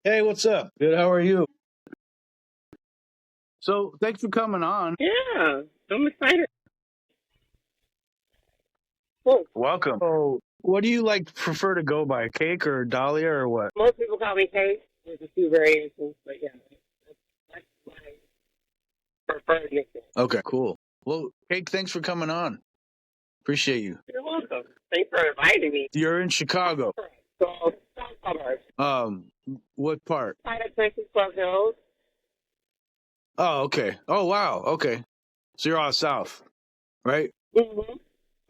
Hey, what's up? Good. How are you? So, thanks for coming on. Yeah, I'm excited. Cool. Welcome. So, what do you like prefer to go by, Cake or Dahlia or what? Most people call me Kate. There's a few variations, but yeah, that's my preferred nickname. Okay, cool. Well, Cake, thanks for coming on. Appreciate you. You're welcome. Thanks for inviting me. You're in Chicago. So, South Suburbs. Um, what part? Side of Texas, Club Hills. Oh, okay. Oh, wow. Okay. So you're all south, right? Mm-hmm.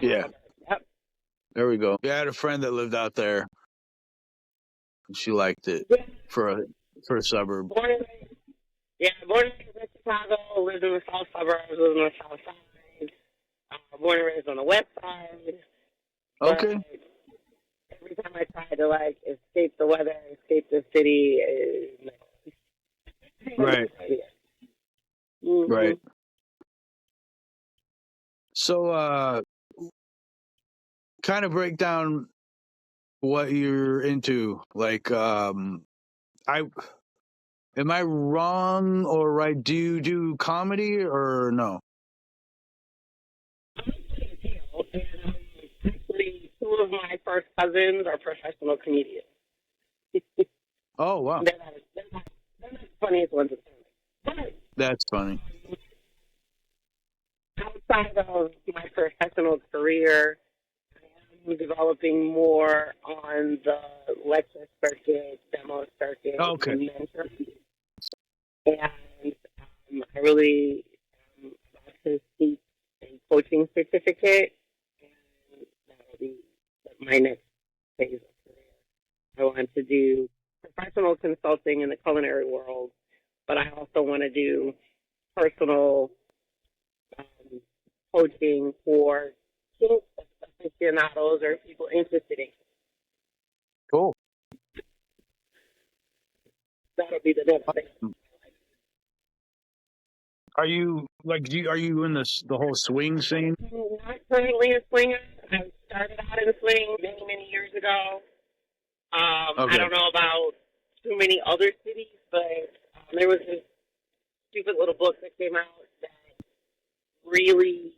Yeah. Yep. There we go. Yeah, I had a friend that lived out there, and she liked it Yeah. for a for a suburb. Born and raised. Yeah, born and raised in Chicago. Lived in the South Suburbs. Lived on the South Side. Born and raised on the West Side. But Okay. every time I try to like escape the weather, escape the city, Right. Mm-hmm. Right. So, kind of break down what you're into. Like, I am I wrong or right? Do you do comedy or no? Actually, two of my first cousins are professional comedians. Oh, wow, They're not the funniest ones in family. that's funny. But outside of my professional career, I'm developing more on the lecture circuit, demo circuit, Okay, and mentoring. And I really am about to seek a coaching certificate, and that'll be my next phase of career. I want to do professional consulting in the culinary world, but I also want to do personal um, coaching for kink aficionados or people interested in. cool. That'll be the next thing. Are you like? Are you in the whole swing scene? I'm not currently a swinger. I started out in swing many, many years ago. I Okay, don't know about too many other cities, but there was this stupid little book that came out that really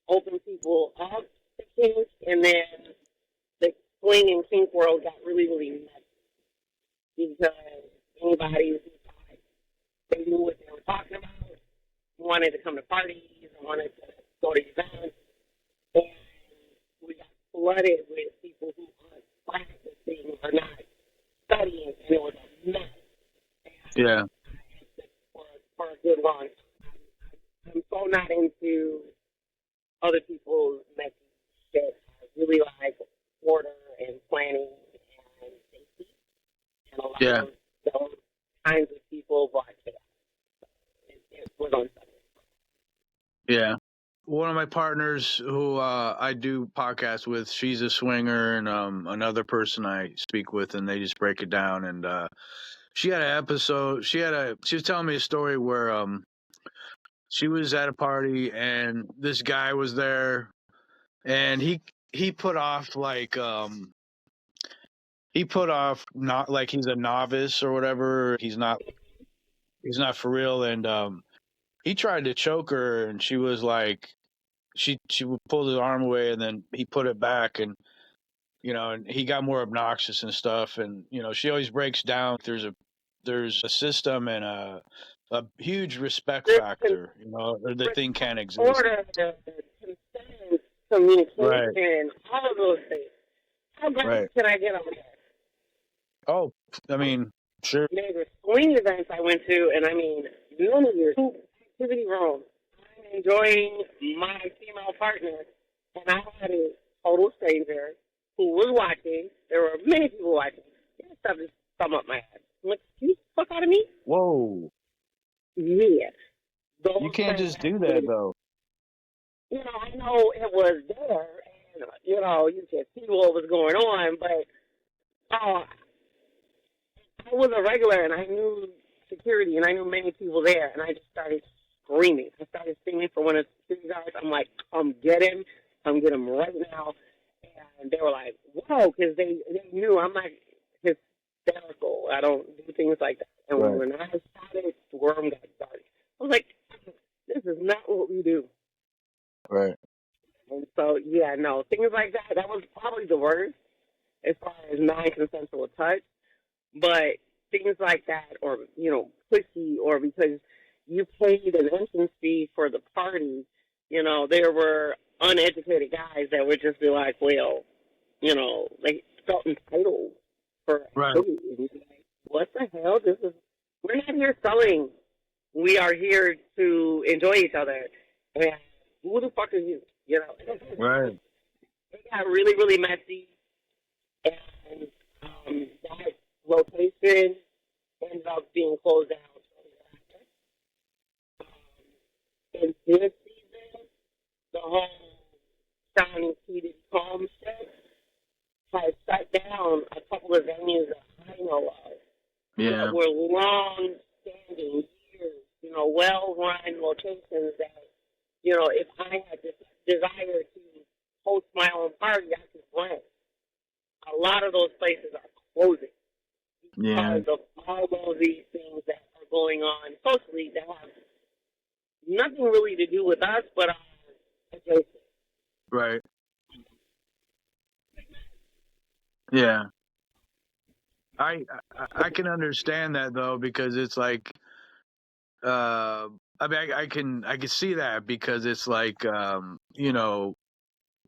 opened people up to kink, and then the swing and kink world got really, really messy because anybody who thought they knew what they were talking about wanted to come to parties and wanted to go to events, and we got flooded with people who aren't practicing or not studying, and it was a mess. yeah, for, for a good long time. I'm so not into other people's messy shit. I really like order and planning and safety, and a lot yeah, of those kinds of people brought chaos. It was on Sunday. yeah. One of my partners who I do podcasts with, she's a swinger, and another person I speak with, and they just break it down. And she had an episode. She was telling me a story where she was at a party and this guy was there, and he put off like he put off not like he's a novice or whatever. He's not for real, and he tried to choke her, and she was like she pulled his arm away, and then he put it back, and and he got more obnoxious and stuff, and she always breaks down. There's a system and a huge respect There's factor. The thing can't exist. order, the consent, Right, communication, all of those things. How right. great can I get on there? Oh, I mean, sure. There were swing events I went to, and I mean, none of your activity rooms. I'm enjoying my female partner, and I had a total stranger who was watching. There were many people watching. This stuff just thumb up my head. I'm like, excuse the fuck out of me? Whoa, Yeah. you Those can't just do that transactions, though. I know it was there, and, you could see what was going on, but uh, I was a regular, and I knew security, and I knew many people there, and I just started screaming. I started screaming for one of the security guards. I'm like, come get him. Come get him right now. And they were like, whoa, because they knew I'm like hysterical. I don't do things things like that. And Right. when I started, the worm got dark. I was like, this is not what we do. Right. And so, yeah, no, things like that, that was probably the worst as far as non-consensual touch. But things like that, or, pushy, or because you paid an entrance fee for the party, there were uneducated guys that would just be like, well, they felt entitled for Right. activity. And you're like, what the hell? We're not here selling. We are here to enjoy each other. And who the fuck are you? Right. It got really, really messy. And that location ended up being closed down. In this season, the whole Sean Keaton Calm shit has shut down a couple of venues that I know of Yeah. that were long-standing years, well-run locations that, if I had this desire to host my own party, I could rent. A lot of those places are closing Yeah. because of all of these things that are going on socially that have nothing really to do with us, but are adjacent. Right. Yeah. I can understand that though, because it's like I mean I can see that, because it's like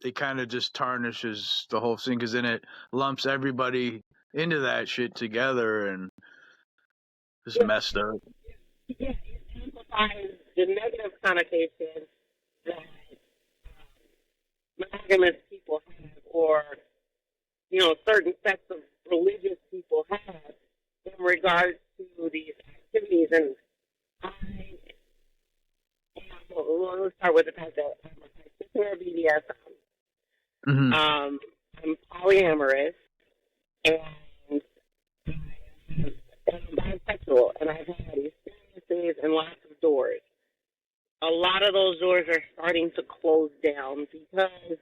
it kind of just tarnishes the whole thing, because then it lumps everybody into that shit together and just messed up. Yeah, it amplifies the negative connotation that monogamous people have, or certain sets of religious people have in regards to these activities. And let's start with the fact that I'm a practitioner of BDSM. Mm-hmm. I'm polyamorous, and I'm bisexual, and I've had experiences and lots of doors. A lot of those doors are starting to close down because,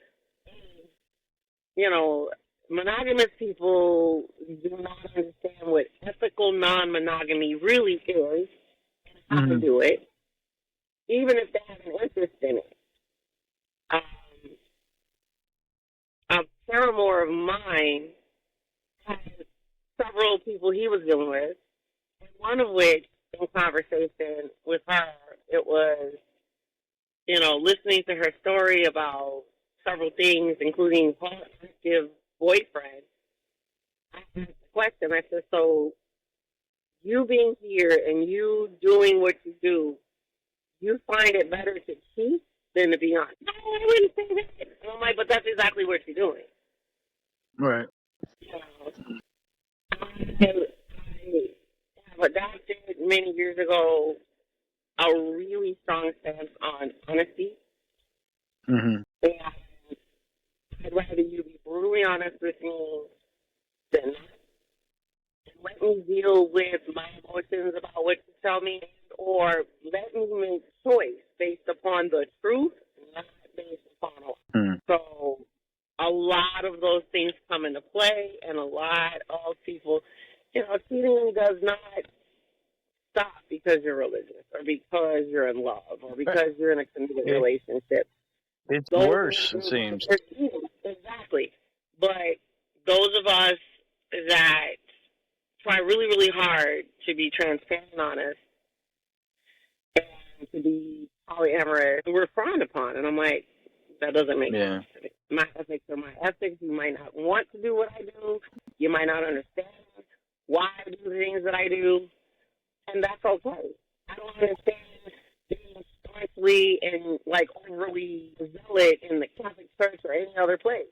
monogamous people do not understand what ethical non-monogamy really is and how to do it, even if they have an interest in it. A paramour of mine has several people he was dealing with, and one of which, in conversation with her, it was, listening to her story about several things, including her active boyfriend. I asked the question, I said, so you being here and you doing what you do, you find it better to cheat than to be honest? No, I wouldn't say that. And I'm like, but that's exactly what you're doing. Right. I have adopted many years ago a really strong stance on honesty. Mm-hmm. And I'd rather you be brutally honest with me than not. And let me deal with my emotions about what you tell me, or let me make choice based upon the truth, not based upon a lie. Mm-hmm. So a lot of those things come into play, and a lot of people, cheating does not stop because you're religious, or because you're in love, or because you're in a committed relationship. It's worse, it seems. Exactly. But those of us that try really, really hard to be transparent and honest and to be polyamorous, we're frowned upon. And I'm like, that doesn't make sense to me. My ethics are my ethics. You might not want to do what I do. You might not understand why I do the things that I do. And that's okay. I don't understand being staunchly and overly zealot in the Catholic Church or any other place.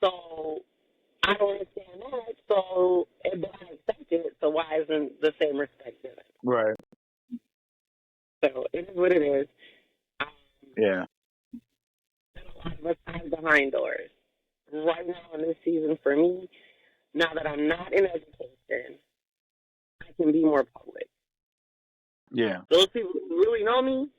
So I don't understand that. So, but I accept it. So why isn't the same respect given? Right. So it is what it is. Yeah. A lot of us hide behind doors. Right now in this season for me, now that I'm not in education, I can be more public. Yeah. Those people who really know me,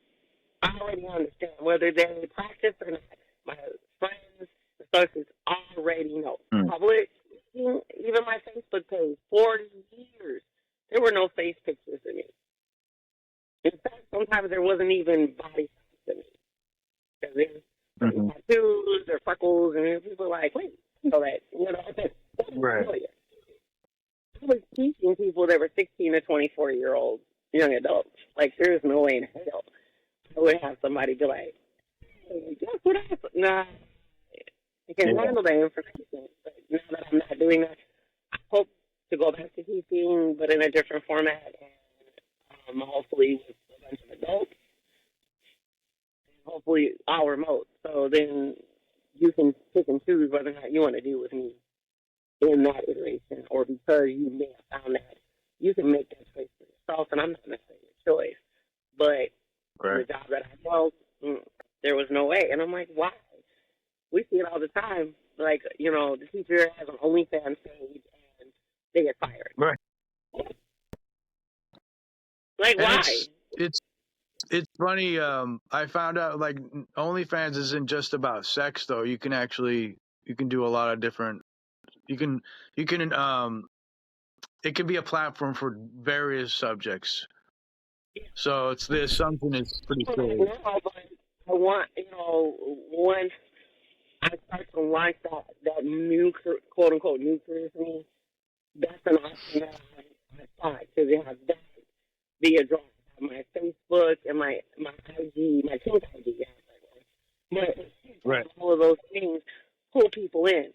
I already understand whether they practice or not. My friends, associates already know. Public, even my Facebook page, 40 years. There were no face pictures of me. In fact, sometimes there wasn't even body shots of me. Because there's certain Mm-hmm. tattoos or freckles, and people are like, wait, you know that. You know, that's Right. familiar. I was teaching people that were 16 to 24-year-old young adults. Like, there's no way in hell I would have somebody be like, hey, guess what happened? Nah, I can Yeah. handle that information. But now that I'm not doing that, I hope to go back to teaching, but in a different format, and hopefully with a bunch of adults, and hopefully all remote. So then you can pick and choose whether or not you want to do with me in that iteration, or because you may have found that you can make that choice for yourself, and I'm not going to say your choice, but in the Right. job that I held, there was no way. And I'm like, why? We see it all the time. Like, you know, the teacher has an OnlyFans page and they get fired. Right. Like, And why? it's funny. I found out like OnlyFans isn't just about sex though. You can do a lot of different. You can it can be a platform for various subjects. So it's the assumption is pretty Right silly. now, but I want, you know, once I start to launch that new, quote unquote, new career for me, that's an option that I thought because it has that via drawing. My Facebook and my IG, my pink IG, but Right. all of those things pull people in.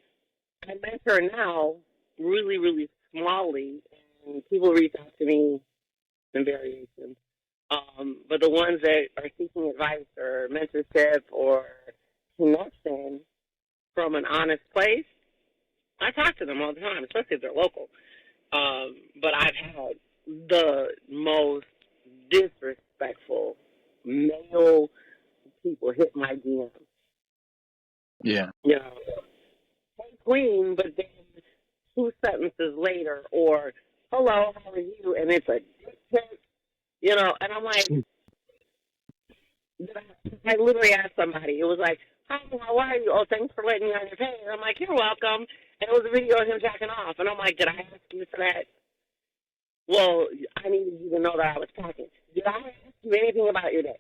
I mentor now really, really smallly, and people reach out to me in variations. But the ones that are seeking advice or mentorship or connection from an honest place, I talk to them all the time, especially if they're local. But I've had the most disrespectful male people hit my DMs. Yeah. You know, hey queen, but then 2 sentences later, or hello, how are you? And it's a dick pic, you know. And I'm like, I literally asked somebody. It was like, hi, how are you? Oh, thanks for letting me on your page. And I'm like, you're welcome. And it was a video of him jacking off. And I'm like, did I ask you for that? Well, I needed you to know that I was talking. Did I ask you anything about your day?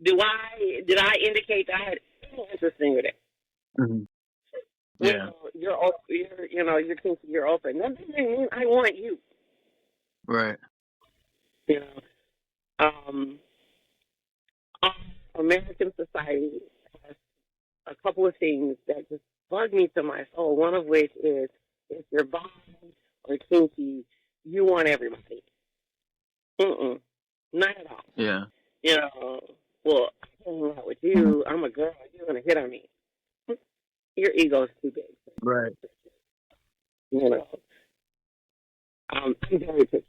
Did I indicate that I had any interest in your day? Mm-hmm. Yeah. Well, you're thinking you're open. That doesn't mean I want you. Right. You know, um, our American society has a couple of things that just bug me to my soul. One of which is if you're bi or kinky, you want everybody. Not at all. Yeah. You know, well, I can't hang out with you. I'm a girl. You're gonna hit on me. Your ego's too big. Right. You know, I'm very picky,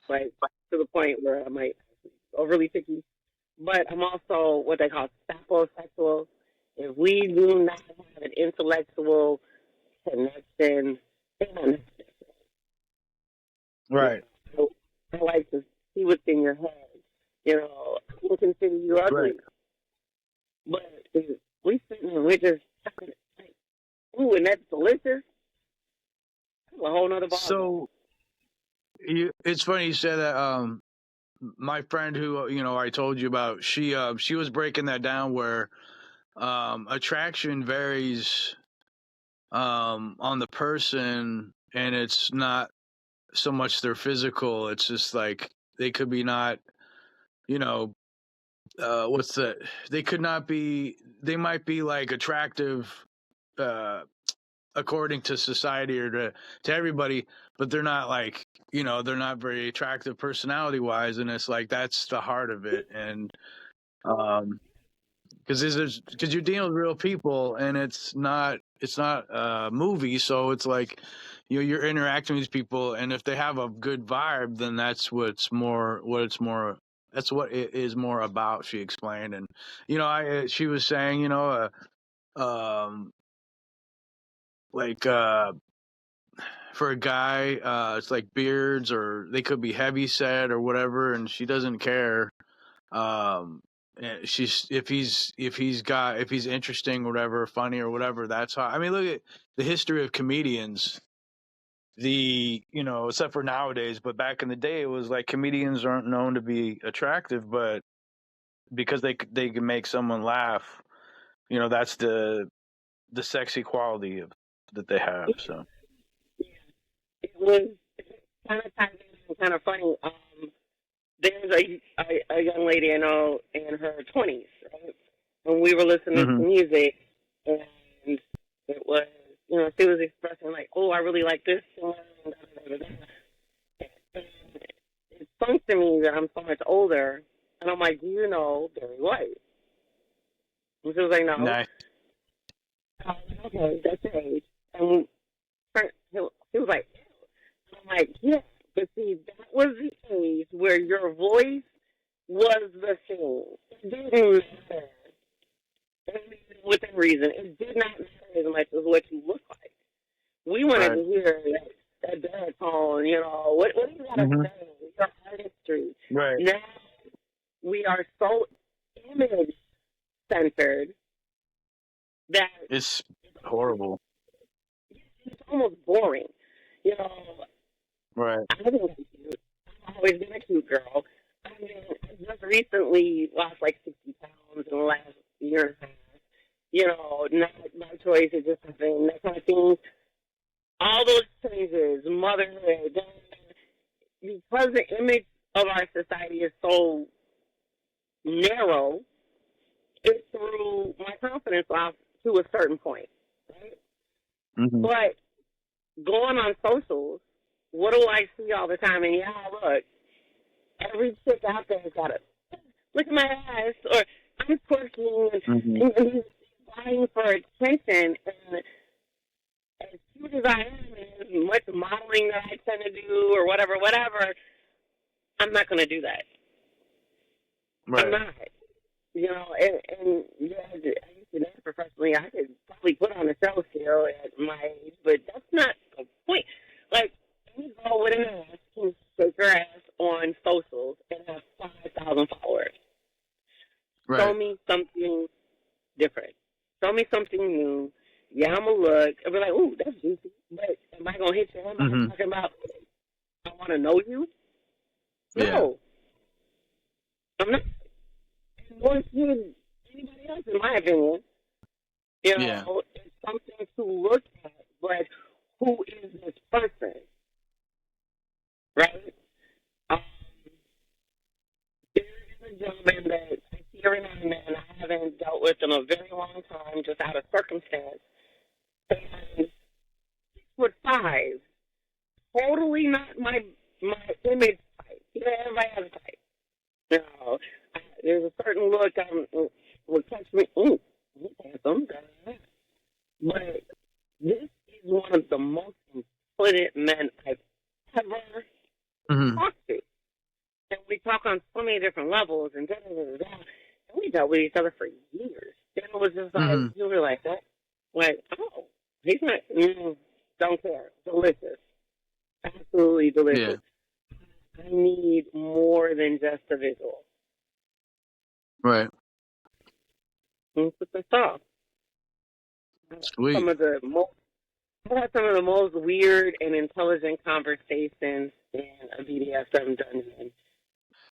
like to the point where I might overly picky. But I'm also what they call saposexual. If we do not have an intellectual connection, then I'm not. You Right. know, I like to see what's in your head. You know, I can consider you Right. ugly, but if we sitting and we're just talking, like, ooh, and that's delicious. That's a whole nother ballgame. So it's funny you said that. My friend who I told you about, she was breaking that down where attraction varies on the person, and it's not so much their physical. It's just like they could be not, you know, what's that? They could not be. They might be like attractive, uh, according to society or to everybody, but they're not like they're not very attractive personality wise, and it's like that's the heart of it, and um, because you're dealing with real people, and it's not a movie, so it's like you're interacting with these people, and if they have a good vibe, then that's what it is more about. She explained, and she was saying um like for a guy, it's like beards, or they could be heavy set or whatever, and she doesn't care. She's if he's interesting, whatever, funny or whatever. That's how. I mean, look at the history of comedians. except for nowadays, but back in the day, it was like comedians aren't known to be attractive, but because they can make someone laugh, that's the sexy quality that they have. So. It was kind of tight and kind of funny. There's a young lady I know in her 20s, right? When we were listening to Mm-hmm. music, and it was, she was expressing like, "Oh, I really like this song." And da, da, da, da. And it sunk to me that I'm so much older, and I'm like, "Do you know Barry White?" And she was like, "No." Nice. Okay, that's your age. And he was like, I'm like, yeah. But see, that was the age where your voice was the thing. It didn't matter. Within reason, it did not matter as much as what you look like. We wanted Right. to hear that baritone, what do you got to Mm-hmm. say? Your artistry. Right. Now we are so image centered that It's horrible. it's almost boring. Right. I think I'm cute. I've always been a cute girl. I mean, I just recently lost like 60 pounds in the last year and a half. Not my choice, it just happened, that kind of thing. All those changes, motherhood, because the image of our society is so narrow, it threw my confidence off to a certain point, right? Mm-hmm. But going on socials, what do I see all the time? And yeah, look, every chick out there has got a look at my ass, or I'm twerking and he's vying for attention. And as cute as I am, and as much modeling that I tend to do, or whatever, I'm not going to do that. Right. I'm not. And yeah, I used to dance professionally. I could probably put on a show still at my age, but that's not the point. Like, any girl with an ass can shake her ass on socials and have 5,000 followers. Right. Show me something different. Show me something new. Yeah, I'm going to look. I'll be like, ooh, that's juicy. But am I going to hit you? Am I talking about, I want to know you? No. Yeah. I'm not. More than anybody else, in my opinion. Yeah. It's something to look at, but who is this person? Right? There is a gentleman that I see every now and then. I haven't dealt with in a very long time, just out of circumstance. And 6'5", totally not my image type. Everybody has a type. There's a certain look will catch me. Ooh, he's handsome. But this is one of the most important men I've ever talked to. And we talk on so many different levels, and and we dealt with each other for years. And it was just like, you were like that. Like, oh, he's not, don't care. Delicious. Absolutely delicious. Yeah. I need more than just a visual. Right. And put this off. Sweet. I've had some of the most weird and intelligent conversations in a BDSM dungeon.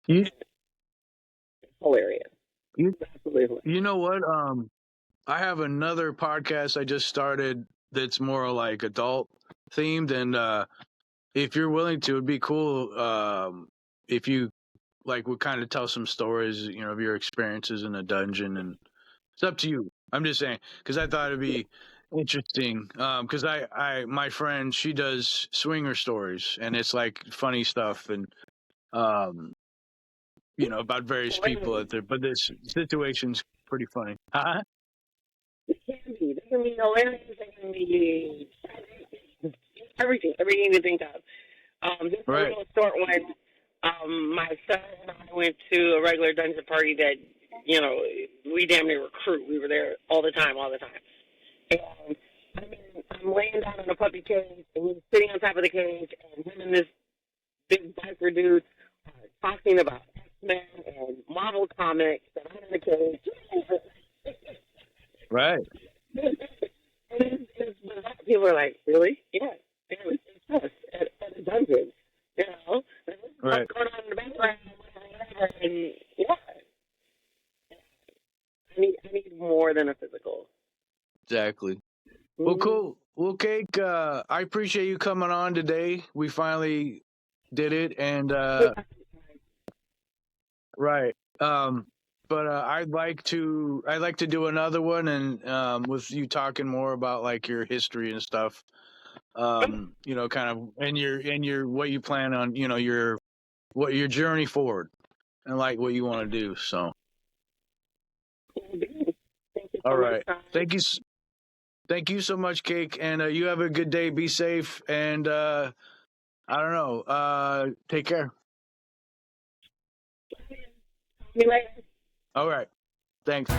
It's hilarious. Absolutely hilarious. You know what? I have another podcast I just started that's more like adult themed, and if you're willing to, it'd be cool if you would kind of tell some stories, of your experiences in a dungeon, and it's up to you. I'm just saying because I thought it'd be interesting. Because my friend, she does swinger stories, and it's like funny stuff, and about various people out there. But this situation's pretty funny. Huh? It can be. They can be hilarious. They can be everything you can think of. Just a little short one. My son and I went to a regular dungeon party that, we damn near recruit. We were there all the time. And I'm laying down in a puppy cage, and he's sitting on top of the cage, and him and this big biker dude are talking about X-Men and Marvel comics, and I'm in the cage. Right. And it's people are like, really? Yeah. It's us. exactly. Well, cool. Well, Cake, I appreciate you coming on today. We finally did it, and right. But I'd like to do another one, and with you talking more about like your history and stuff. Kind of, and your what you plan on, your journey forward, and like what you want to do. So, Thank you all so much, right. guys. Thank you. Thank you so much, Cake, and you have a good day. Be safe, and I don't know. Take care. See you later. All right. Thanks.